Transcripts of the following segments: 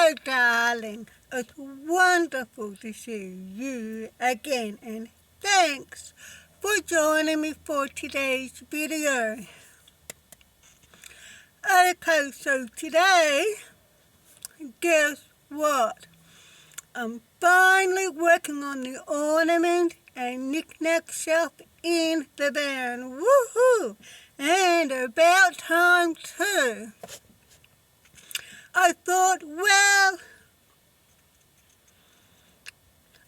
Hello, darling. It's wonderful to see you again, and thanks for joining me for today's video. Okay, so today, guess what? I'm finally working on the ornament and knick-knack shelf in the van. Woohoo! And about time too. I thought, well,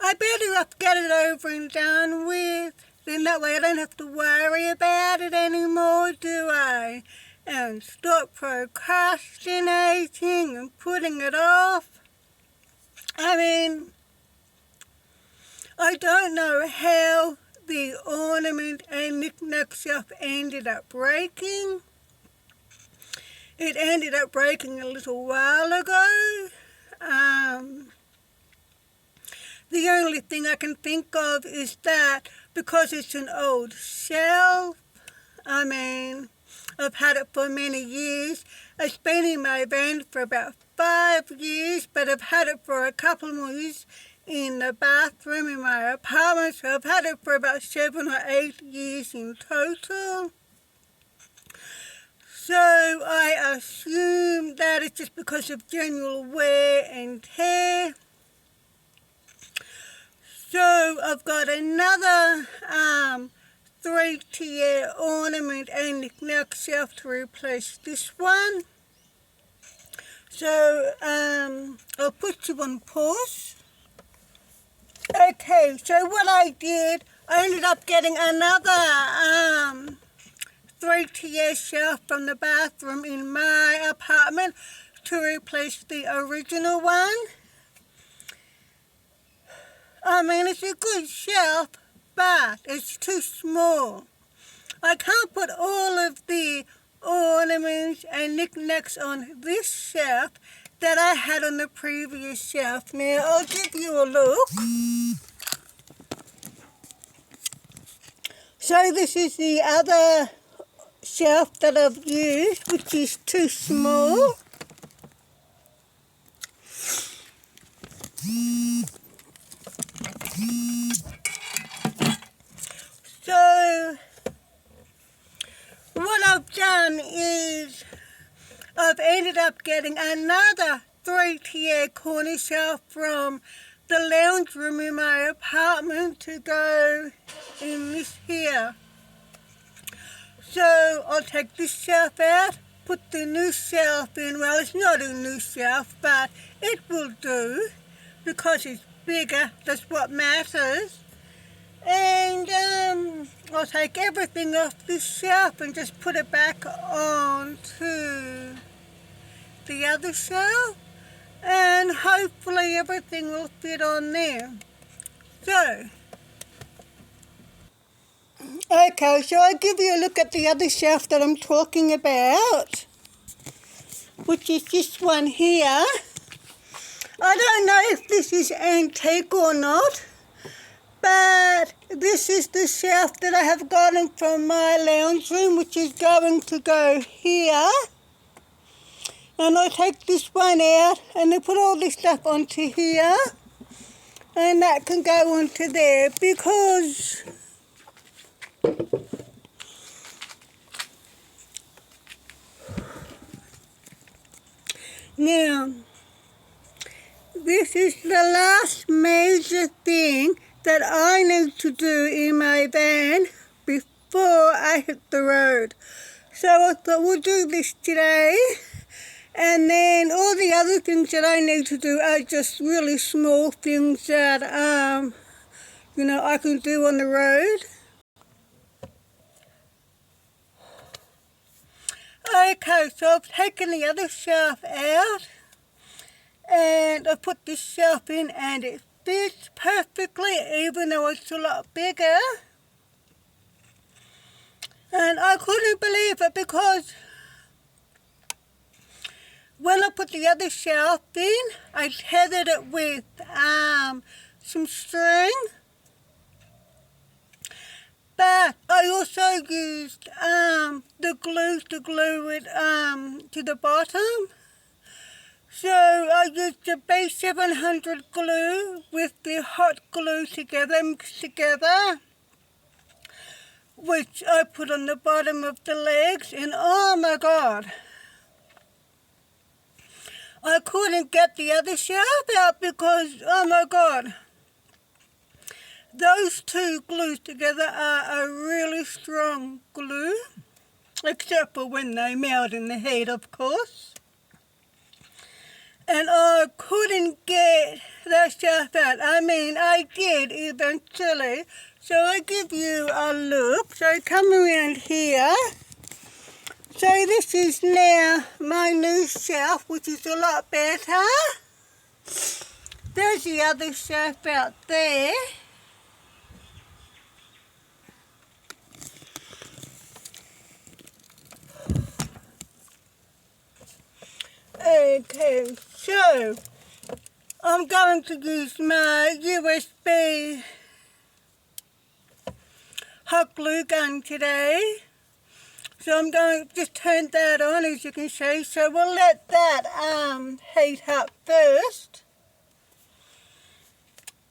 I better get it over and done with. Then that way I don't have to worry about it anymore, do I? And stop procrastinating and putting it off. I mean, I don't know how the ornament and knick-knack shelf ended up breaking. It ended up breaking a little while ago. The only thing I can think of is that because it's an old shelf, I mean, I've had it for many years. It's been in my van for about 5 years, but I've had it for a couple more years in the bathroom in my apartment, so I've had it for about 7 or 8 years in total. So I assume that it's just because of general wear and tear. So I've got another 3-tier ornament and knick-knack shelf to replace this one. So I'll put you on pause. Okay, so what I did, I ended up getting another 3-tier shelf from the bathroom in my apartment to replace the original one. I mean, it's a good shelf, but it's too small. I can't put all of the ornaments and knickknacks on this shelf that I had on the previous shelf. Now, I'll give you a look. So this is the other shelf that I've used, which is too small. So what I've done is I've ended up getting another 3-tier corner shelf from the lounge room in my apartment to go in this here. So I'll take this shelf out, put the new shelf in. Well, it's not a new shelf, but it will do because it's bigger. That's what matters. And I'll take everything off this shelf and just put it back onto the other shelf. And hopefully everything will fit on there. So, okay, so I'll give you a look at the other shelf that I'm talking about, which is this one here. I don't know if this is antique or not, but this is the shelf that I have gotten from my lounge room, which is going to go here. And I take this one out and I put all this stuff onto here, and that can go onto there because now this is the last major thing that I need to do in my van before I hit the road. So I thought we'll do this today. And then all the other things that I need to do are just really small things that, I can do on the road. Okay, so I've taken the other shelf out and I've put this shelf in and it fits perfectly, even though it's a lot bigger. And I couldn't believe it because when I put the other shelf in, I tethered it with some string. But I also used the glue to glue it to the bottom. So I used the B700 glue with the hot glue together, mixed together, which I put on the bottom of the legs, and oh my God, I couldn't get the other shaft out because, oh my God, those two glues together are a really strong glue, except for when they melt in the heat, of course. And I couldn't get that shaft out. I mean, I did eventually. So I give you a look. So come around here. So this is now my new shaft, which is a lot better. There's the other shaft out there. Okay, so I'm going to use my USB hot glue gun today. So I'm going to just turn that on, as you can see. So we'll let that heat up first.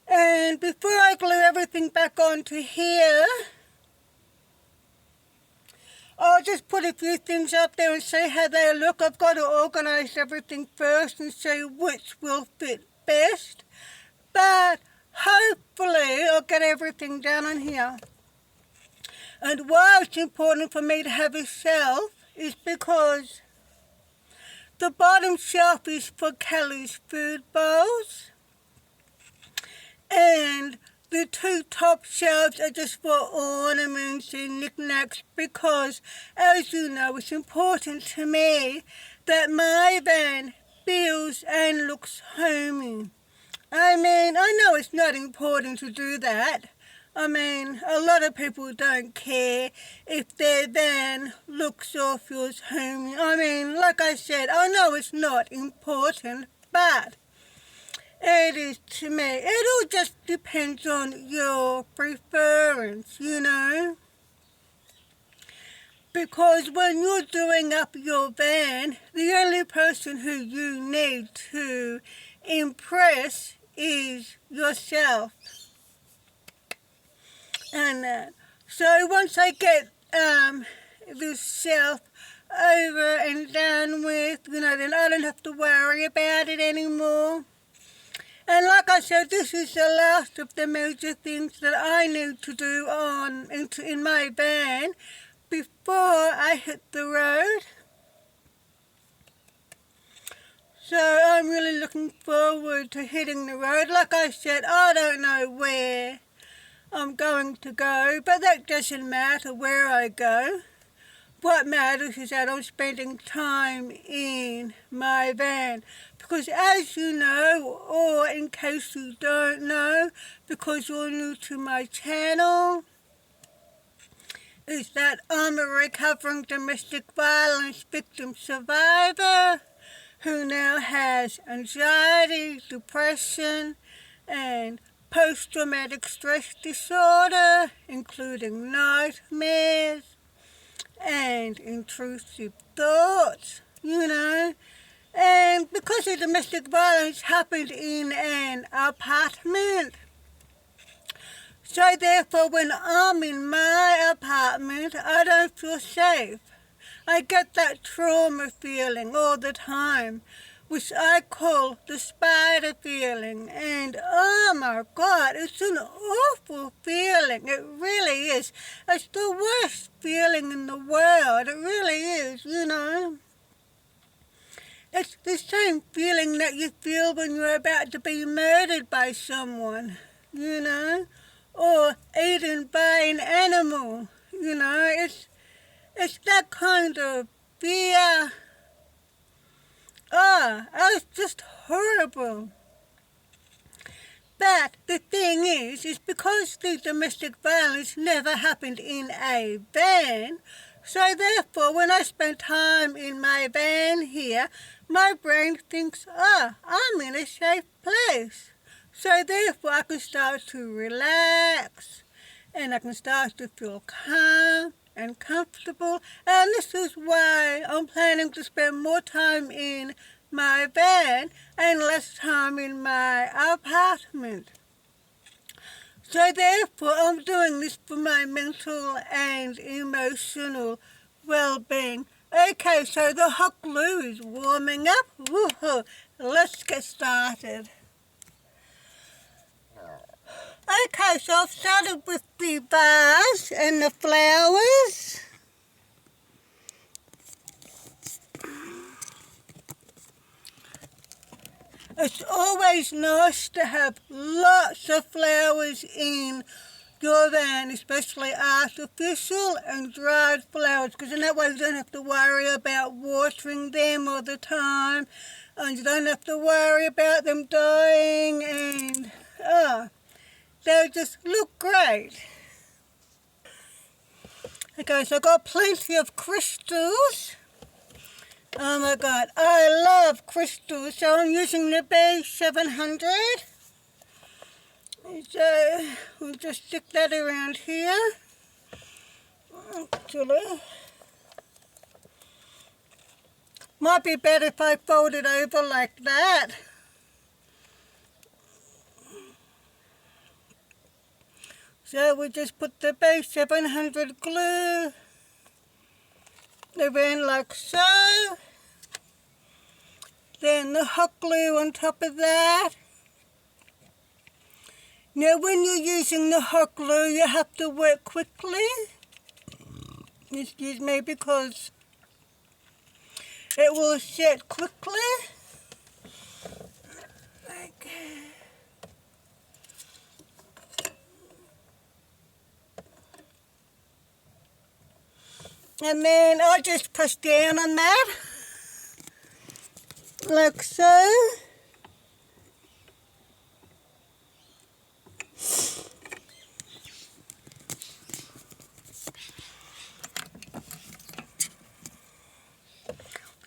And before I glue everything back onto here, I'll just put a few things up there and see how they look. I've got to organise everything first and see which will fit best. But hopefully I'll get everything done on here. And why it's important for me to have a shelf is because the bottom shelf is for Kelly's food bowls, and the two top shelves are just for ornaments and knickknacks because, as you know, it's important to me that my van feels and looks homey. I mean, I know it's not important to do that. I mean, a lot of people don't care if their van looks or feels homey. I mean, like I said, I know it's not important, but it is to me. It all just depends on your preference, you know. Because when you're doing up your van, the only person who you need to impress is yourself. And so once I get this shelf over and done with, you know, then I don't have to worry about it anymore. And like I said, this is the last of the major things that I need to do in my van before I hit the road. So I'm really looking forward to hitting the road. Like I said, I don't know where I'm going to go, but that doesn't matter where I go. What matters is that I'm spending time in my van. Because as you know, or in case you don't know, because you're new to my channel, is that I'm a recovering domestic violence victim survivor who now has anxiety, depression, and post-traumatic stress disorder, including nightmares and intrusive thoughts, you know. And because the domestic violence happened in an apartment, so therefore when I'm in my apartment, I don't feel safe. I get that trauma feeling all the time, which I call the spider feeling. And oh my God, it's an awful feeling. It really is. It's the worst feeling in the world. It really is, you know. It's the same feeling that you feel when you're about to be murdered by someone, you know, or eaten by an animal, you know. It's that kind of fear. It's just horrible. But the thing is because the domestic violence never happened in a van, so therefore when I spend time in my van here, my brain thinks, I'm in a safe place. So therefore I can start to relax, and I can start to feel calm and comfortable. And this is why I'm planning to spend more time in my van and less time in my apartment. So therefore I'm doing this for my mental and emotional well-being. Okay, so the hot glue is warming up. Woohoo! Let's get started. Okay, so I've started with the vase and the flowers. It's always nice to have lots of flowers in your van, especially artificial and dried flowers, because in that way you don't have to worry about watering them all the time, and you don't have to worry about them dying, and they'll just look great. Okay, so I've got plenty of crystals. Oh my god, I love crystals, so I'm using the B700. So we'll just stick that around here. Actually, might be better if I fold it over like that. So we just put the B700 glue around like so. Then the hot glue on top of that. Now when you're using the hot glue you have to work quickly. Excuse me, because it will set quickly. Okay. And then I just press down on that, like so.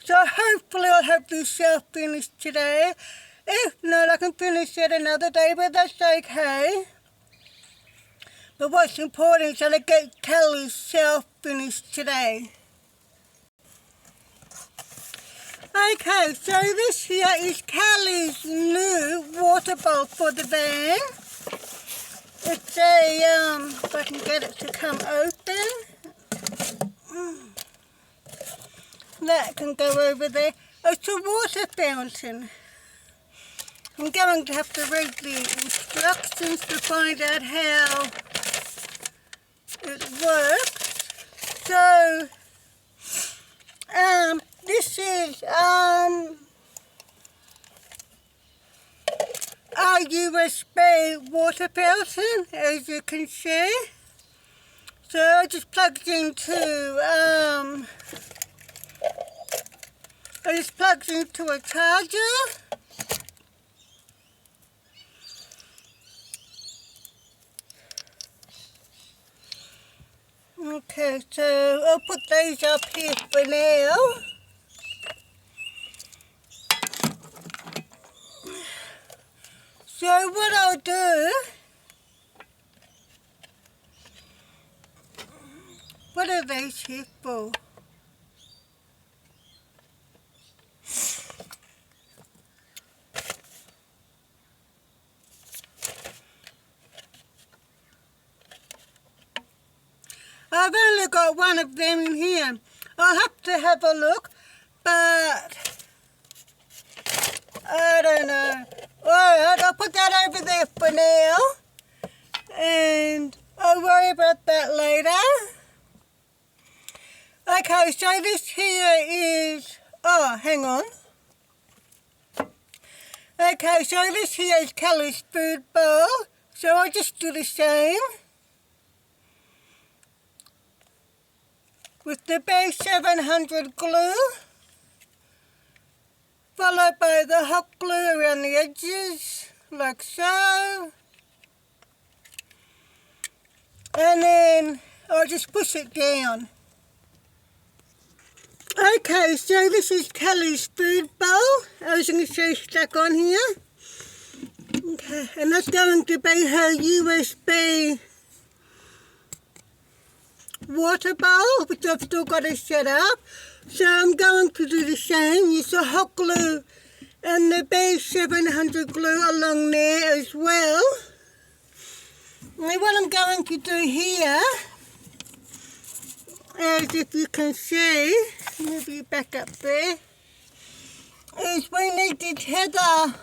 So hopefully I'll have this shelf finished today. If not, I can finish it another day, but that's okay. But what's important is that I get Kelly's shelf finished today. Okay, so this here is Kelly's new water bowl for the van. It's a, if I can get it to come open. That can go over there. It's a water fountain. I'm going to have to read the instructions to find out how it works. So, this is a USB water fountain, as you can see. So I just plugged into a charger. Okay, so I'll put these up here for now. So what I'll do, what are these here for? I've only got one of them in here. I'll have to have a look, but I don't know. Alright, I'll put that over there for now, and I'll worry about that later. Okay, so this here is, hang on. Okay, so this here is Kelly's food bowl, so I'll just do the same with the B700 glue, followed by the hot glue around the edges, like so. And then I'll just push it down. Okay, so this is Kelly's food bowl, as you can see stuck on here. Okay, and that's going to be her USB water bowl, which I've still got to set up. So I'm going to do the same. Use the hot glue and the base 700 glue along there as well. And what I'm going to do here, as if you can see, maybe back up there, is we need to tether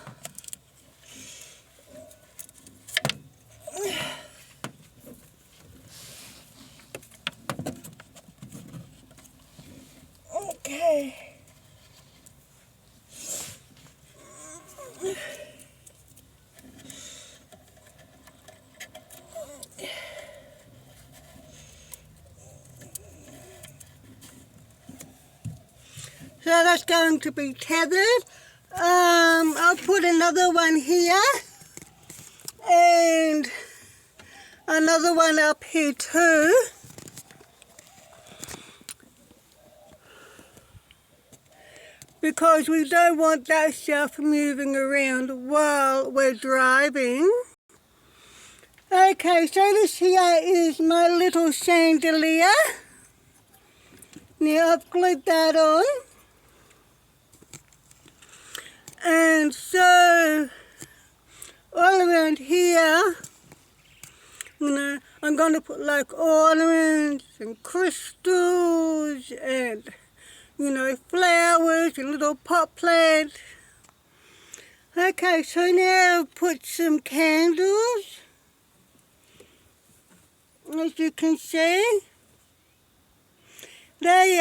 okay. So that's going to be tethered. I'll put another one here and another one up here too. Because we don't want that stuff moving around while we're driving. Okay, so this here is my little chandelier. Now I've glued that on. And so all around here, I'm going to put like ornaments and crystals and, flowers and little pot plants. Okay, so now I've put some candles, as you can see. They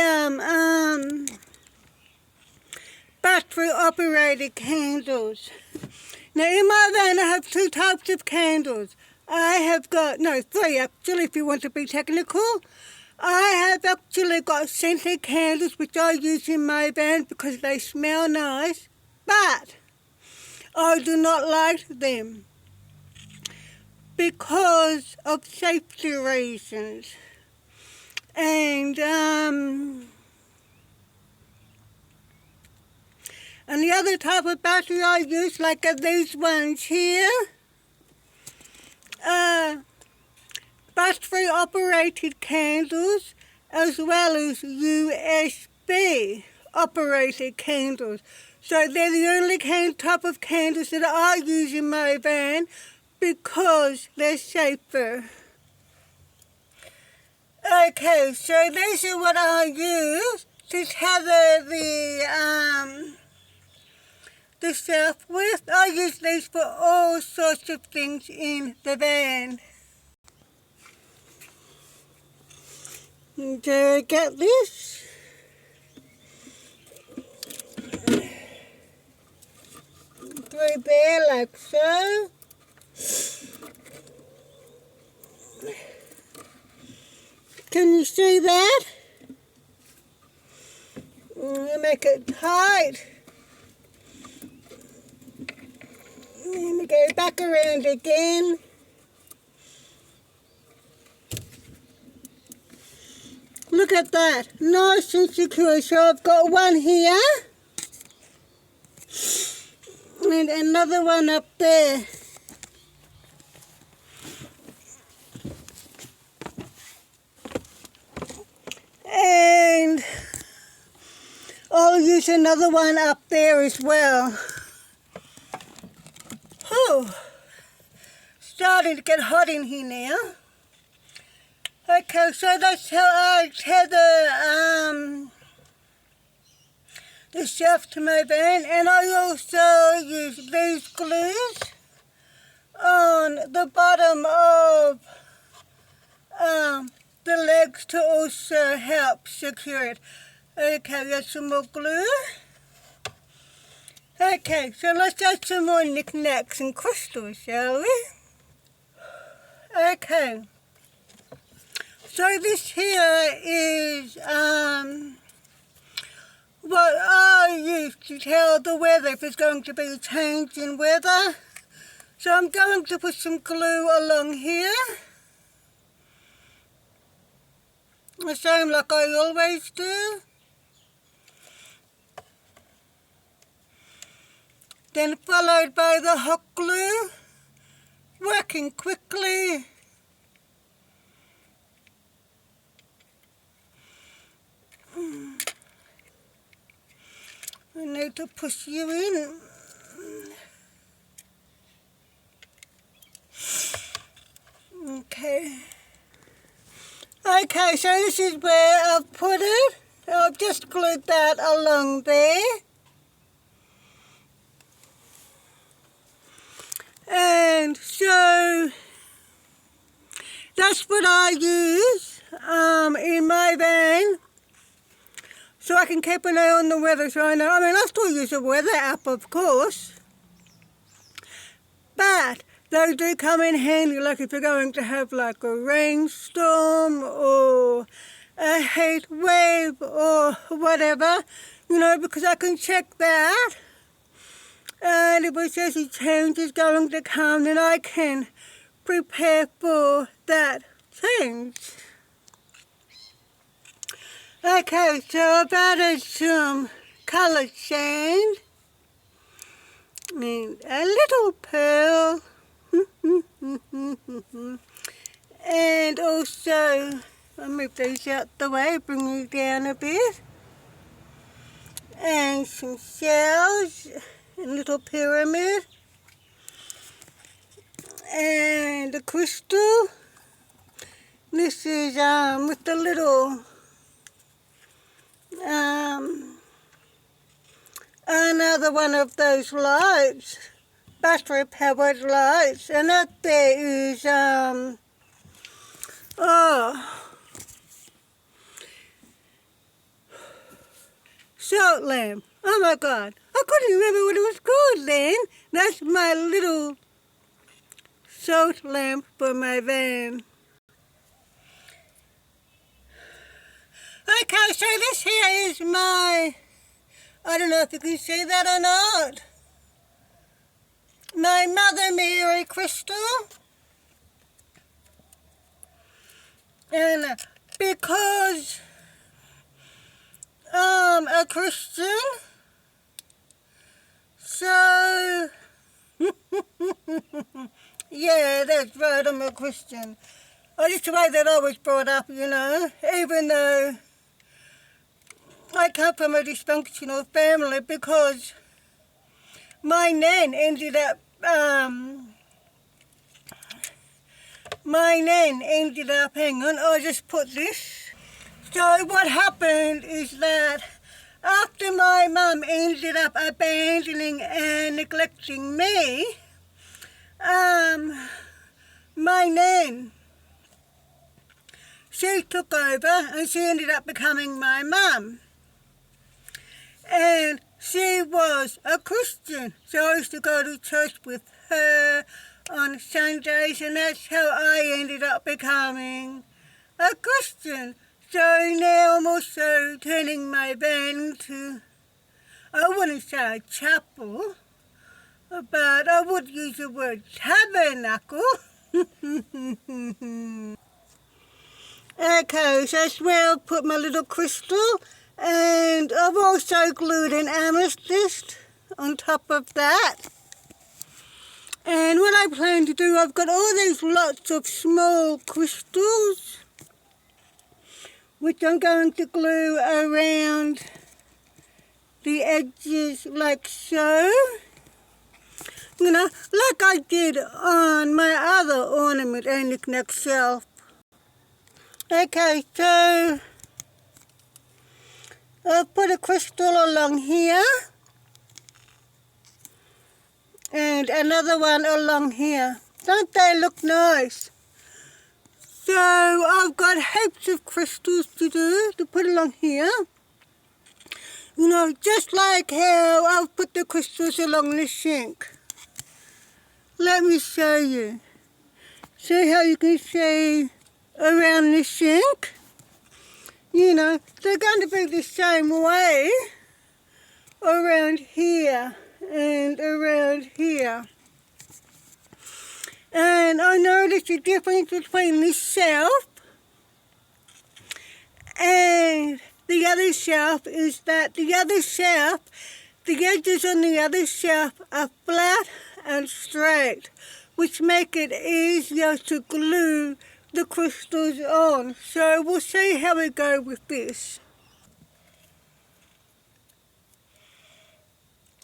battery operated candles. Now in my van I have two types of candles. I have got, three actually if you want to be technical. I have actually got scented candles which I use in my van because they smell nice, but I do not like them because of safety reasons. And the other type of battery I use, like these ones here, battery operated candles as well as USB operated candles. So they're the only type of candles that I use in my van because they're safer. Okay, so these are what I use to tether the stuff with. I use these for all sorts of things in the van. Do I get this? Through there like so. Can you see that? Make it tight. And we go back around again. Look at that, nice and secure. So I've got one here and another one up there. And I'll use another one up there as well. Whew. Starting to get hot in here now. Okay, so that's how I tether the shaft to my van, and I also use these glues on the bottom of the legs to also help secure it. Okay, got some more glue. Okay, so let's add some more knickknacks and crystals, shall we? Okay. So this here is what I use to tell the weather if it's going to be a change in weather. So I'm going to put some glue along here. The same like I always do. Then followed by the hot glue, working quickly. I need to push you in. Okay. Okay, so this is where I've put it. I've just glued that along there. And so that's what I use in my van, so I can keep an eye on the weather. So I know, I mean, I still use a weather app, of course, but they do come in handy, like if you're going to have like a rainstorm or a heat wave or whatever, you know, because I can check that. And if it says a change is going to come, then I can prepare for that change. Okay, so I've added some colour change and a little pearl. And also, I'll move these out the way, bring you down a bit. And some shells, a little pyramid. And a crystal. This is with the little another one of those lights, battery powered lights, and up there is salt lamp. Oh my God, I couldn't remember what it was called then. That's my little salt lamp for my van. Okay, so this here is my, I don't know if you can see that or not, my Mother Mary crystal. And because I'm a Christian, so yeah, that's right, I'm a Christian. Just the way that I was brought up, you know, even though I come from a dysfunctional family, because my nan ended up hang on, I'll just put this. So what happened is that after my mum ended up abandoning and neglecting me, my nan, she took over and she ended up becoming my mum. And she was a Christian, so I used to go to church with her on Sundays, and that's how I ended up becoming a Christian. So now I'm also turning my van into, I wouldn't say a chapel, but I would use the word tabernacle. Okay, so that's where I'll put my little crystal, and I've also glued an amethyst on top of that. And what I plan to do, I've got all these lots of small crystals, which I'm going to glue around the edges like so. You know, like I did on my other ornament and knick-knack shelf. Okay, so I'll put a crystal along here and another one along here. Don't they look nice? So I've got heaps of crystals to do, to put along here. You know, just like how I've put the crystals along the sink. Let me show you. See how you can see around the sink? You know, they're going to be the same way around here and around here. And I noticed the difference between this shelf and the other shelf is that the other shelf, the edges on the other shelf are flat and straight, which make it easier to glue the crystals on. So we'll see how we go with this.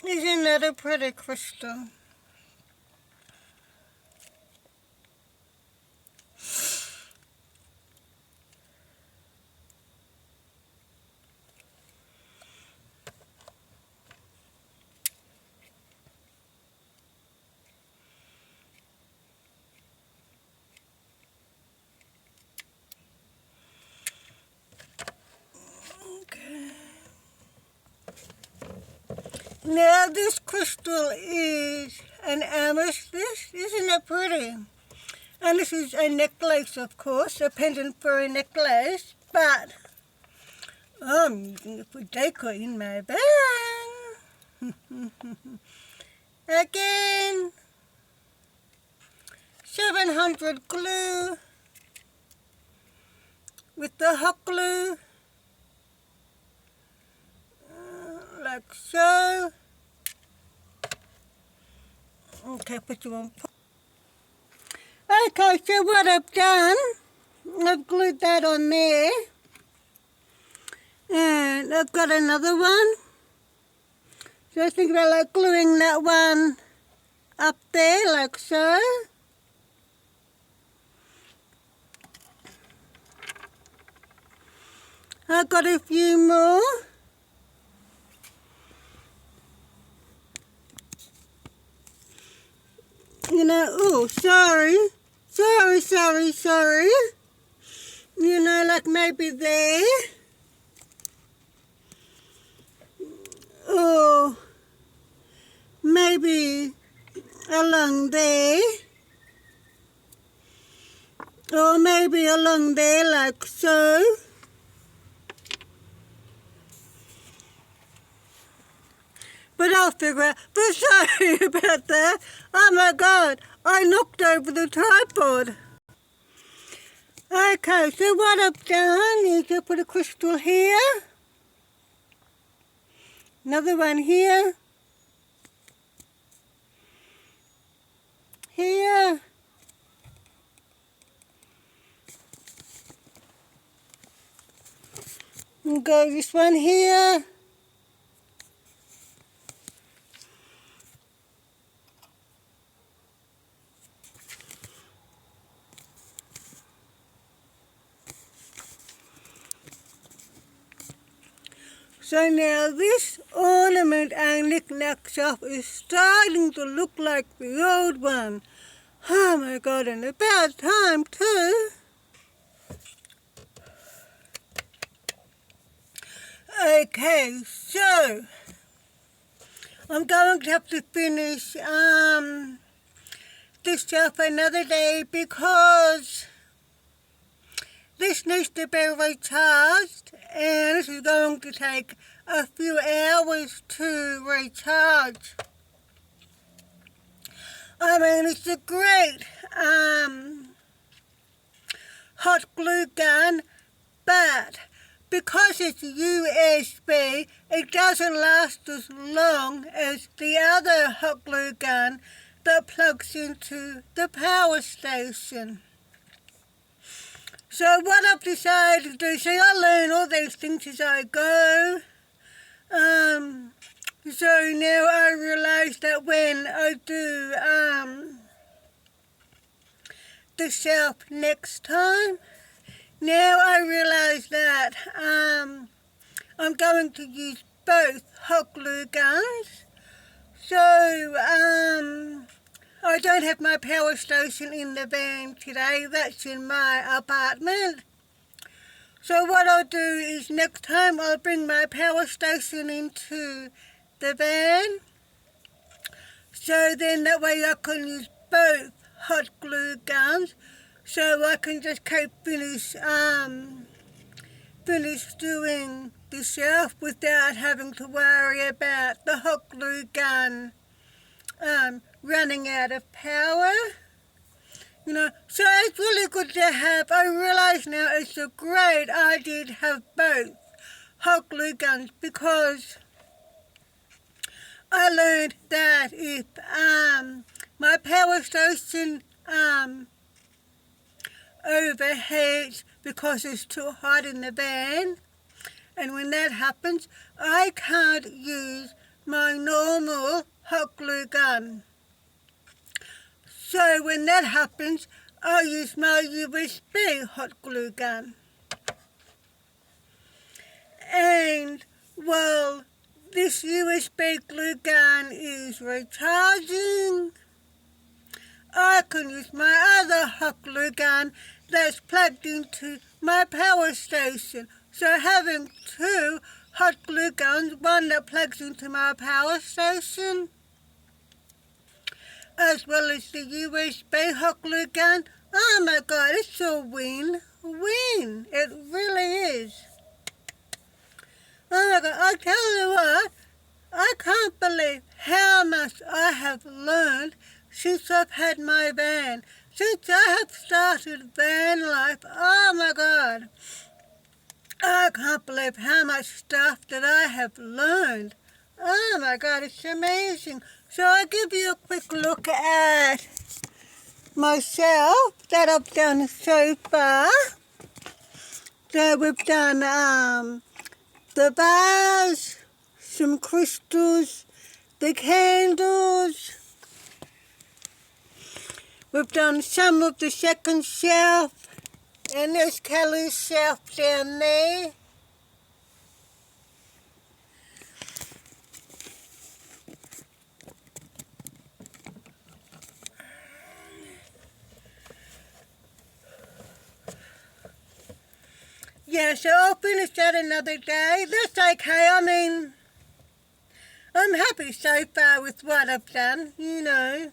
Isn't that a pretty crystal? Okay. Now this crystal is an amethyst. Isn't it pretty? And this is a necklace, of course, a pendant for a necklace, but I'm using it for decor in my bag. Again, 700 glue with the hot glue, like so. Okay, put you on. Okay, so what I've done, I've glued that on there, and I've got another one. So I think about like gluing that one up there, like so. I've got a few more. You know, oh, sorry. You know, like maybe there. Or maybe along there. Or maybe along there, like so. But I'll figure out. But sorry about that. Oh my God, I knocked over the tripod. Okay, so what I've done is I put a crystal here. Another one here. Here. And go this one here. So now this ornament and knick-knack shop is starting to look like the old one. Oh my God, and about time too. Okay, so I'm going to have to finish this shelf another day because this needs to be recharged, and this is going to take a few hours to recharge. I mean, it's a great hot glue gun, but because it's USB, it doesn't last as long as the other hot glue gun that plugs into the power station. So what I've decided to do, see, I learn all these things as I go. So now I realise that when I do the shelf next time, now I realise that I'm going to use both hot glue guns. So I don't have my power station in the van today, that's in my apartment. So what I'll do is next time I'll bring my power station into the van. So then that way I can use both hot glue guns. So I can just finish doing the shelf without having to worry about the hot glue gun running out of power. You know, so it's really good to have. I realise now it's a great idea to have both hot glue guns because I learned that if my power station overheats because it's too hot in the van, and when that happens, I can't use my normal hot glue gun. So when that happens, I use my USB hot glue gun. And while this USB glue gun is recharging, I can use my other hot glue gun that's plugged into my power station. So having two hot glue guns, one that plugs into my power station, as well as the USB hot glue gun, oh my God, it's a win-win. It really is. Oh my God, I tell you what, I can't believe how much I have learned since I've had my van. Since I have started van life, oh my God, I can't believe how much stuff that I have learned. Oh my God, it's amazing. So I'll give you a quick look at myself that I've done so far. So we've done the vase, some crystals, the candles. We've done some of the second shelf, and there's Kelly's shelf down there. Yeah, so I'll finish that another day. That's okay. I mean, I'm happy so far with what I've done, you know.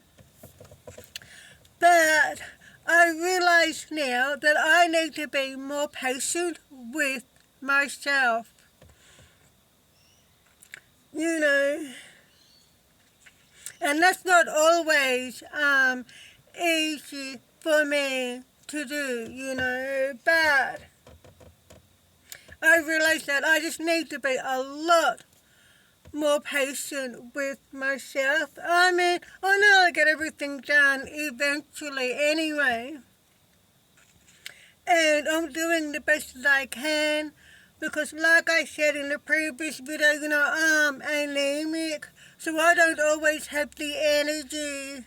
But I realise now that I need to be more patient with myself. You know, and that's not always easy for me to do, you know, but I realise that I just need to be a lot more patient with myself. I mean, I know I'll get everything done eventually anyway. And I'm doing the best that I can because like I said in the previous video, you know, I'm anemic, so I don't always have the energy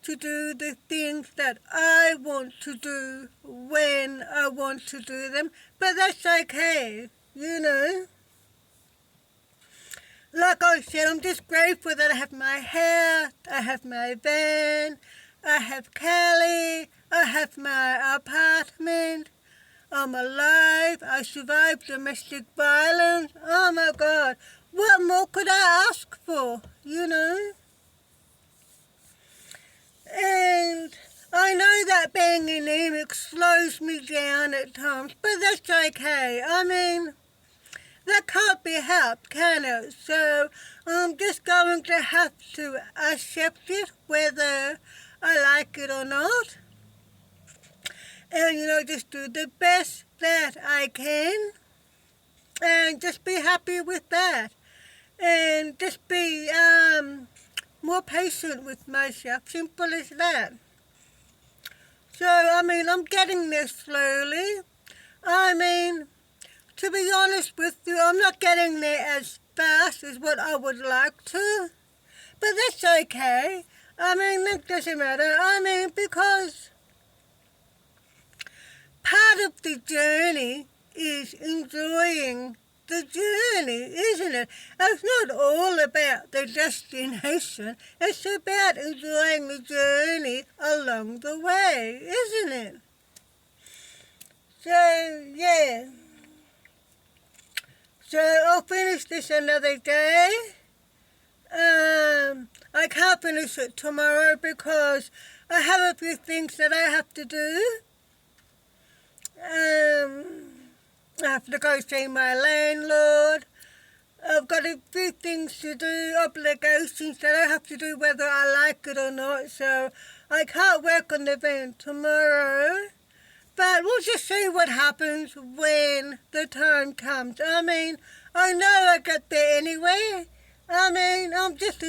to do the things that I want to do when I want to do them. But that's okay, you know. Like I said, I'm just grateful that I have my house, I have my van, I have Kelly, I have my apartment, I'm alive, I survived domestic violence. Oh my God, what more could I ask for, you know? And I know that being anemic slows me down at times, but that's okay. I mean, that can't be helped, can it? So I'm just going to have to accept it, whether I like it or not. And, you know, just do the best that I can. And just be happy with that. And just be more patient with myself. Simple as that. So, I mean, I'm getting there slowly. I mean, to be honest with you, I'm not getting there as fast as what I would like to. But that's okay. I mean, that doesn't matter. I mean, because part of the journey is enjoying the journey, isn't it? It's not all about the destination. It's about enjoying the journey along the way, isn't it? So, yeah. So I'll finish this another day. I can't finish it tomorrow because I have a few things that I have to do. I have to go see my landlord. I've got a few things to do, obligations that I have to do whether I like it or not. So I can't work on the van tomorrow. But we'll just see what happens when the time comes. I mean, I know I get there anyway. I mean, I've just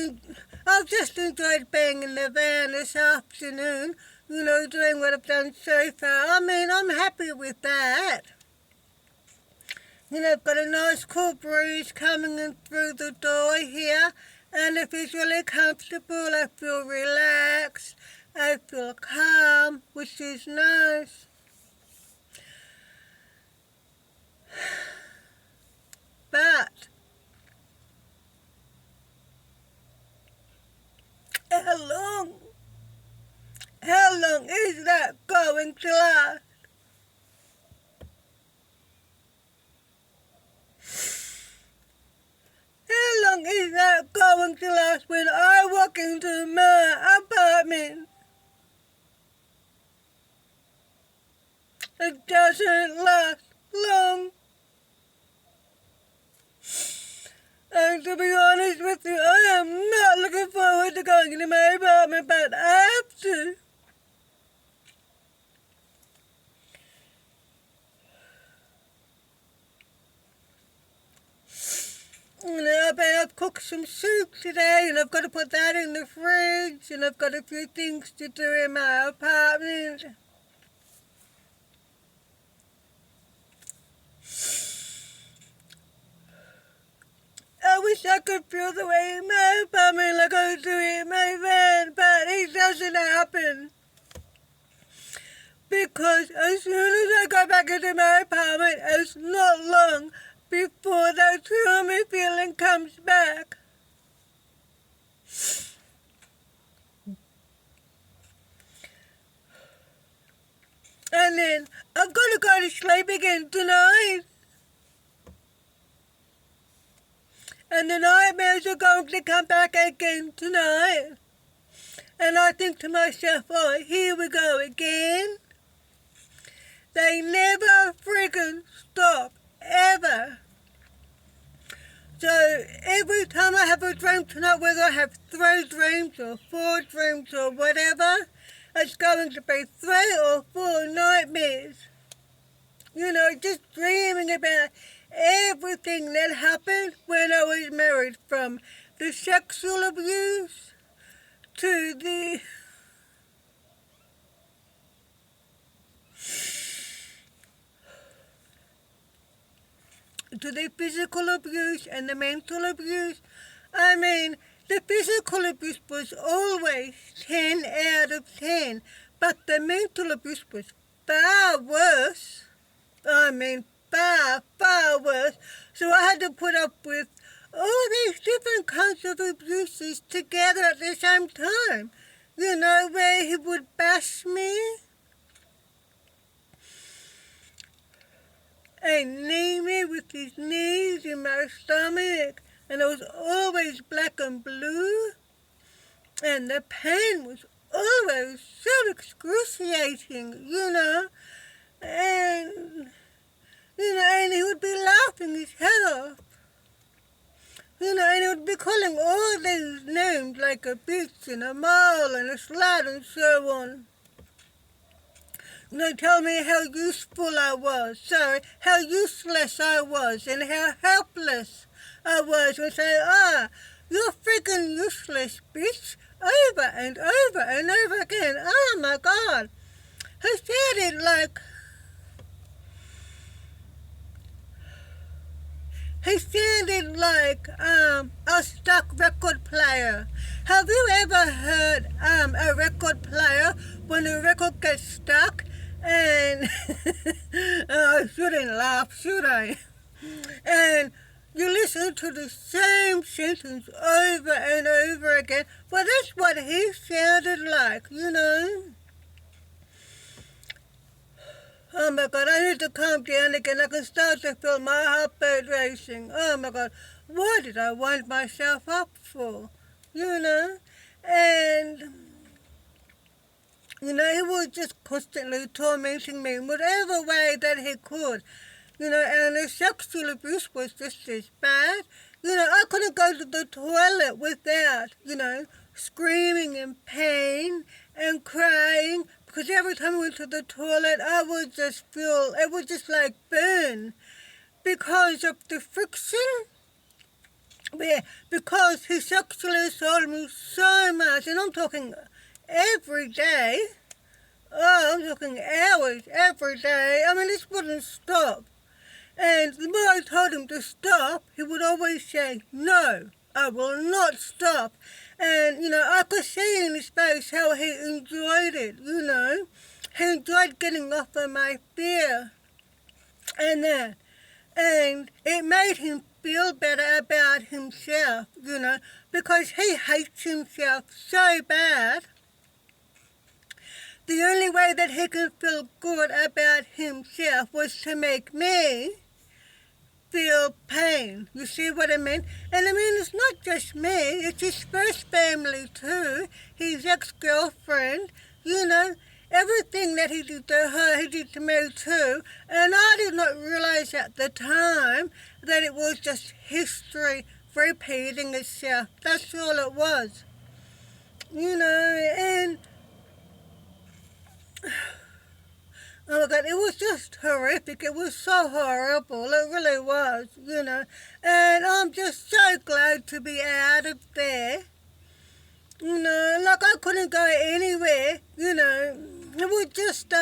enjoyed being in the van this afternoon, you know, doing what I've done so far. I mean, I'm happy with that. You know, I've got a nice cool breeze coming in through the door here, and it feels really comfortable. I feel relaxed. I feel calm, which is nice. But how long? How long is that going to last? How long is that going to last when I walk into my apartment? It doesn't last long. And to be honest with you, I am not looking forward to going into my apartment, but I have to. You know, I've cooked some soup today, and I've got to put that in the fridge, and I've got a few things to do in my apartment. I wish I could feel the way in my apartment like I do in my van, but it doesn't happen. Because as soon as I go back into my apartment, it's not long before that gloomy feeling comes back. And then I've got to go to sleep again tonight. And the nightmares are going to come back again tonight. And I think to myself, oh, here we go again. They never friggin' stop, ever. So every time I have a dream tonight, whether I have 3 dreams or 4 dreams or whatever, it's going to be 3 or 4 nightmares. You know, just dreaming about everything that happened when I was married, from the sexual abuse to the physical abuse and the mental abuse. I mean, the physical abuse was always 10 out of 10, but the mental abuse was far worse. I mean, far, far worse. So I had to put up with all these different kinds of abuses together at the same time. You know, where he would bash me and knee me with his knees in my stomach, and it was always black and blue, and the pain was always so excruciating, you know, and and he would be laughing his head off, and he would be calling all these names like a bitch and a mole and a slut and so on. Tell me how useful I was, how useless I was, and how helpless I was, and say, you're freaking useless, bitch, over and over and over again. Oh my God. He sounded like a stuck record player. Have you ever heard a record player when a record gets stuck? And I shouldn't laugh, should I? And you listen to the same sentence over and over again. Well, that's what he sounded like, you know. Oh my God, I need to calm down again. I can start to feel my heartbeat racing. Oh my God, what did I wind myself up for? You know? And he was just constantly tormenting me in whatever way that he could. And the sexual abuse was just as bad. I couldn't go to the toilet without, screaming in pain and crying, because every time I went to the toilet, I would just feel, it would just like burn because of the friction. Yeah, because he sexually assaulted me so much, and I'm talking every day. Oh, I'm talking hours every day. I mean, this wouldn't stop. And the more I told him to stop, he would always say, "No, I will not stop." And, I could see in his face how he enjoyed it, He enjoyed getting off of my fear and that. And it made him feel better about himself, because he hates himself so bad. The only way that he could feel good about himself was to make me feel pain. You see what I mean? And I mean, it's not just me, it's his first family too, his ex-girlfriend, everything that he did to her, he did to me too. And I did not realize at the time that it was just history repeating itself. That's all it was. And oh my God, it was just horrific. It was so horrible. It really was, And I'm just so glad to be out of there. Like I couldn't go anywhere, It was just,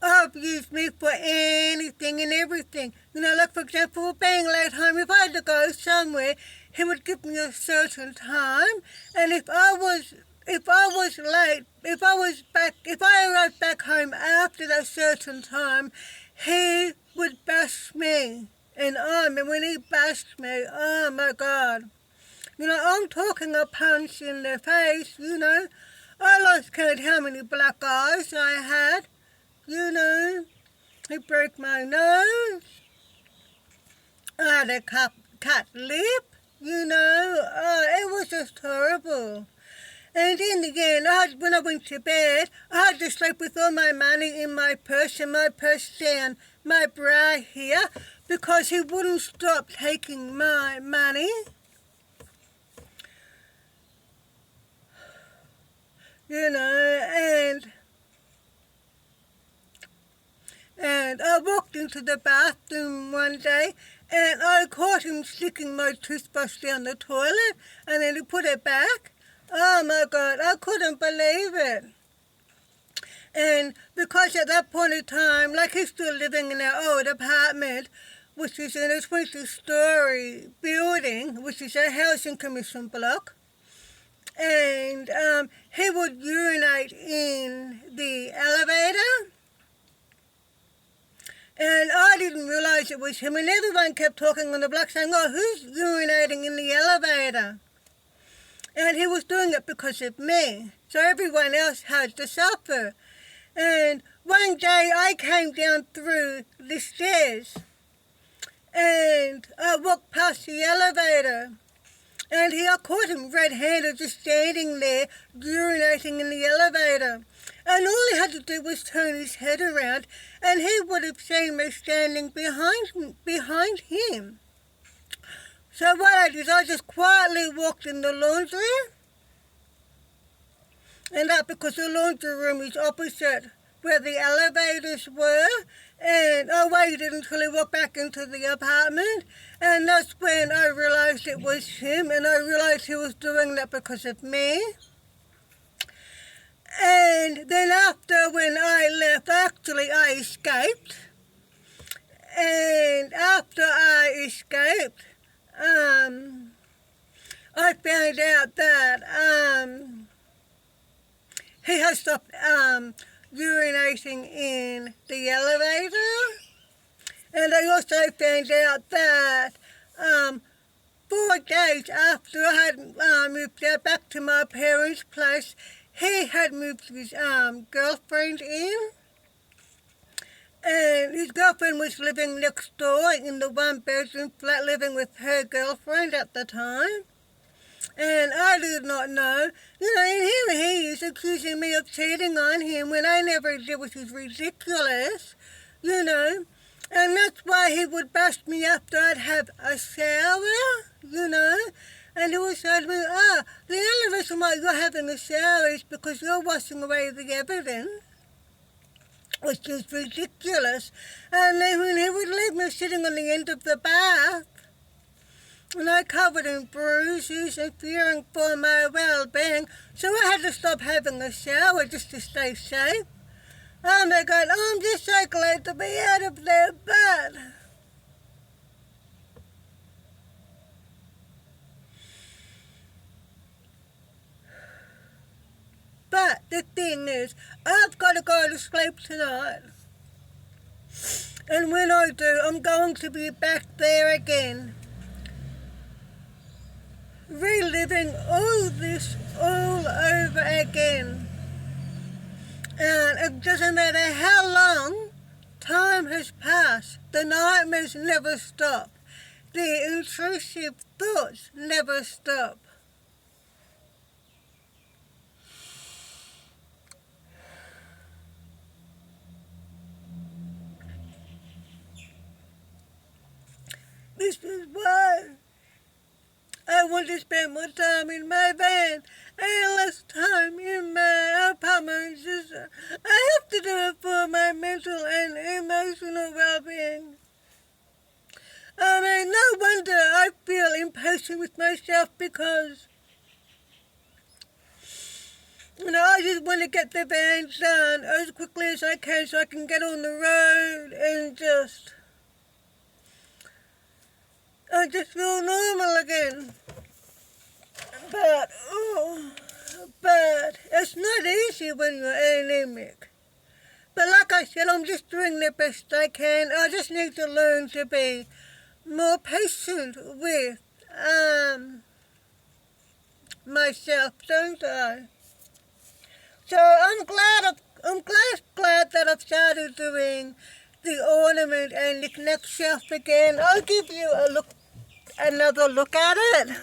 abused me for anything and everything. Like for example, being late home, if I had to go somewhere, he would give me a certain time. And if I was late, if I arrived back home after that certain time, he would bash me. And when he bashed me, oh my God. I'm talking a punch in the face, I lost count how many black eyes I had, He broke my nose. I had a cut lip, it was just horrible. And in the end, when I went to bed, I had to sleep with all my money in my purse and my purse down my bra here because he wouldn't stop taking my money. And I walked into the bathroom one day and I caught him sticking my toothbrush down the toilet and then he put it back. Oh my God, I couldn't believe it. And because at that point in time, like he's still living in our old apartment, which is in a 20-story building, which is a housing commission block, and he would urinate in the elevator. And I didn't realize it was him, and everyone kept talking on the block saying, "Oh, who's urinating in the elevator?" And he was doing it because of me, so everyone else had to suffer. And one day I came down through the stairs, and I walked past the elevator, and I caught him red-handed just standing there, urinating in the elevator. And all he had to do was turn his head around, and he would have seen me standing behind him. So what I did, I just quietly walked in the laundry, and that because the laundry room is opposite where the elevators were, and I waited until he walked back into the apartment, and that's when I realized it was him, and I realized he was doing that because of me. And then after when I left, actually I escaped, and after I escaped, I found out that he had stopped urinating in the elevator. And I also found out that 4 days after I had moved out back to my parents' place, he had moved his girlfriend in. And his girlfriend was living next door in the one-bedroom flat, living with her girlfriend at the time. And I did not know. And here he is accusing me of cheating on him when I never did, which is ridiculous, And that's why he would bash me after I'd have a shower, And he would say to me, the only reason why you're having a shower is because you're washing away the evidence, which is ridiculous. And then when he would leave me sitting on the end of the bath, and I covered in bruises and fearing for my well-being, so I had to stop having a shower just to stay safe. Oh my God, I'm just so glad to be out of there, but the thing is, I've got to go to sleep tonight. And when I do, I'm going to be back there again, reliving all this all over again. And it doesn't matter how long time has passed, the nightmares never stop. The intrusive thoughts never stop. This is why I want to spend more time in my van and less time in my apartment. I have to do it for my mental and emotional well-being. I mean, no wonder I feel impatient with myself because, I just want to get the van done as quickly as I can so I can get on the road and I just feel normal again. But it's not easy when you're anemic. But like I said, I'm just doing the best I can. I just need to learn to be more patient with myself, don't I? So I'm glad that I've started doing the ornament and the knick shelf again. I'll give you another look at it.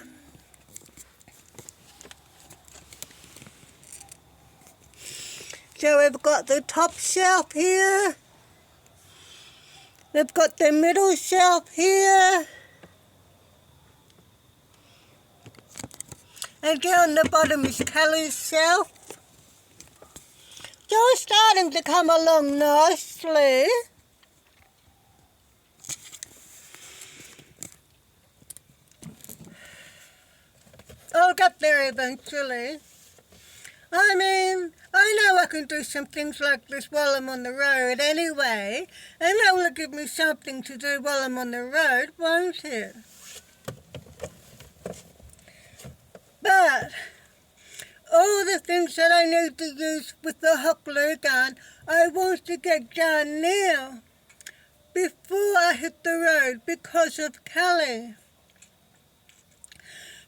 So we've got the top shelf here. We've got the middle shelf here. And down the bottom is Kelly's shelf. So it's starting to come along nicely. I'll get there eventually. I mean, I know I can do some things like this while I'm on the road anyway, and that will give me something to do while I'm on the road, won't it? But all the things that I need to use with the hot glue gun, I want to get done now, before I hit the road, because of Kelly.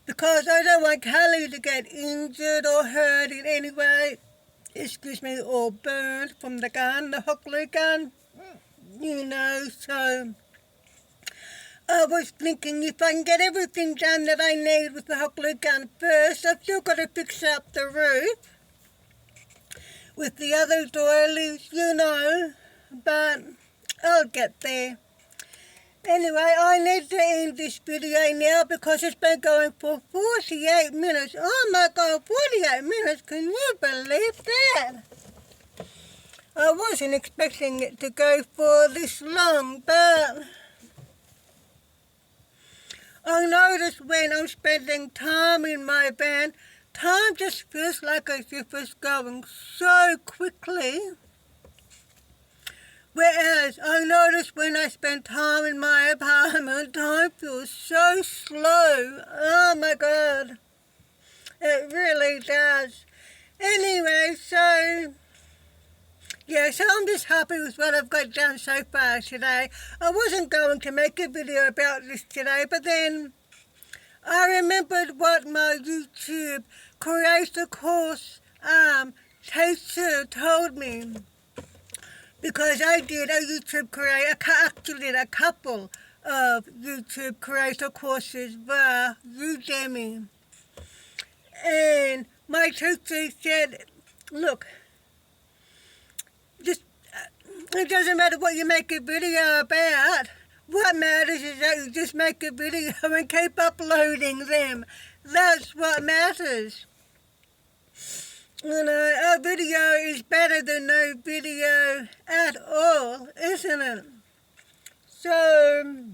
Because I don't want Kelly to get injured or hurt in any way, or burned from the gun, the hot glue gun, so I was thinking if I can get everything done that I need with the hot glue gun first, I've still got to fix up the roof with the other doilies, but I'll get there. Anyway, I need to end this video now because it's been going for 48 minutes. Oh my God, 48 minutes, can you believe that? I wasn't expecting it to go for this long, but I notice when I'm spending time in my van, time just feels like as if it's going so quickly. Whereas I notice when I spend time in my apartment, time feels so slow. Oh my God. It really does. Anyway, so I'm just happy with what I've got done so far today. I wasn't going to make a video about this today, but then I remembered what my YouTube creator course teacher told me. Because I did actually did a couple of YouTube creator courses via Udemy. And my teacher said, look, it doesn't matter what you make a video about. What matters is that you just make a video and keep uploading them. That's what matters. A video is better than no video at all, isn't it? So,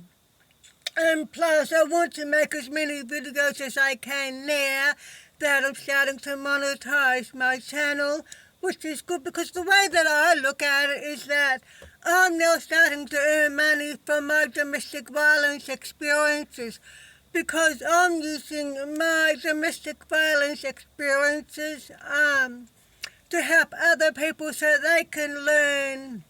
and plus I want to make as many videos as I can now that I'm starting to monetize my channel which is good because the way that I look at it is that I'm now starting to earn money from my domestic violence experiences because I'm using my domestic violence experiences to help other people so they can learn,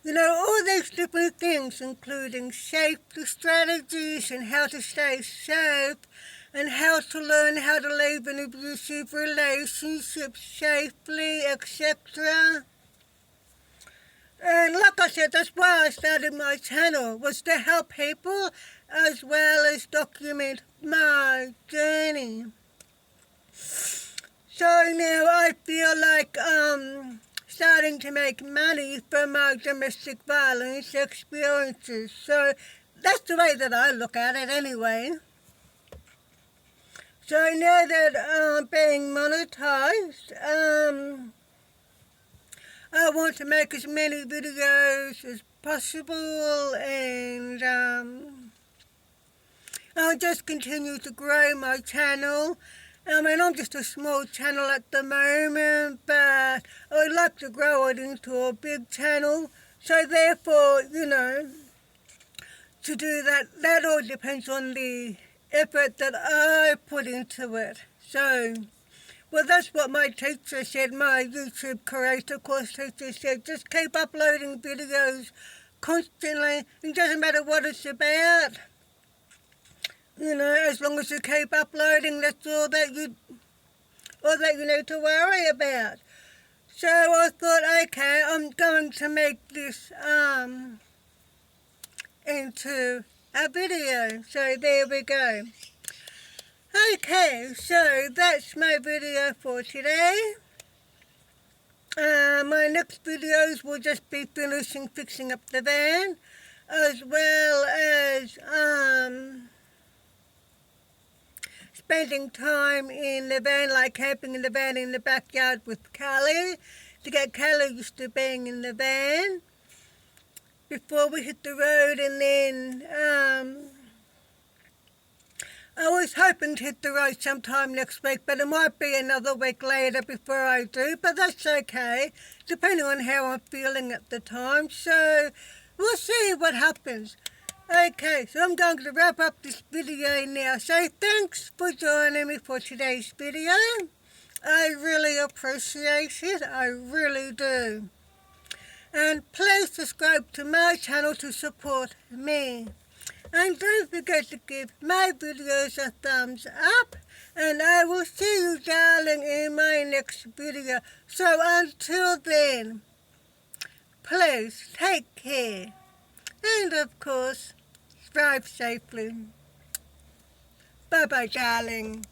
all these different things, including safety strategies and how to stay safe and how to learn how to live in abusive relationships safely, etc. And like I said, that's why I started my channel, was to help people as well as document my journey. So now I feel like starting to make money from my domestic violence experiences. So that's the way that I look at it anyway. So now that I'm being monetized, I want to make as many videos as possible, and I'll just continue to grow my channel. I mean, I'm just a small channel at the moment, but I'd like to grow it into a big channel. So therefore, to do that all depends on the effort that I put into it. So, well, that's what my teacher said, my YouTube creator course teacher said. Just keep uploading videos constantly. It doesn't matter what it's about. As long as you keep uploading, that's all that you need to worry about. So I thought, okay, I'm going to make this into a video. So there we go. Okay, so that's my video for today. My next videos will just be fixing up the van, as well as spending time in the van, like camping in the van in the backyard with Callie, to get Callie used to being in the van before we hit the road. And then I was hoping to hit the road sometime next week, but it might be another week later before I do, but that's okay, depending on how I'm feeling at the time. So we'll see what happens. Okay, so I'm going to wrap up this video now. So thanks for joining me for today's video. I really appreciate it. I really do. And please subscribe to my channel to support me. And don't forget to give my videos a thumbs up. And I will see you, darling, in my next video. So until then, please take care. And of course, drive safely. Bye-bye, darling.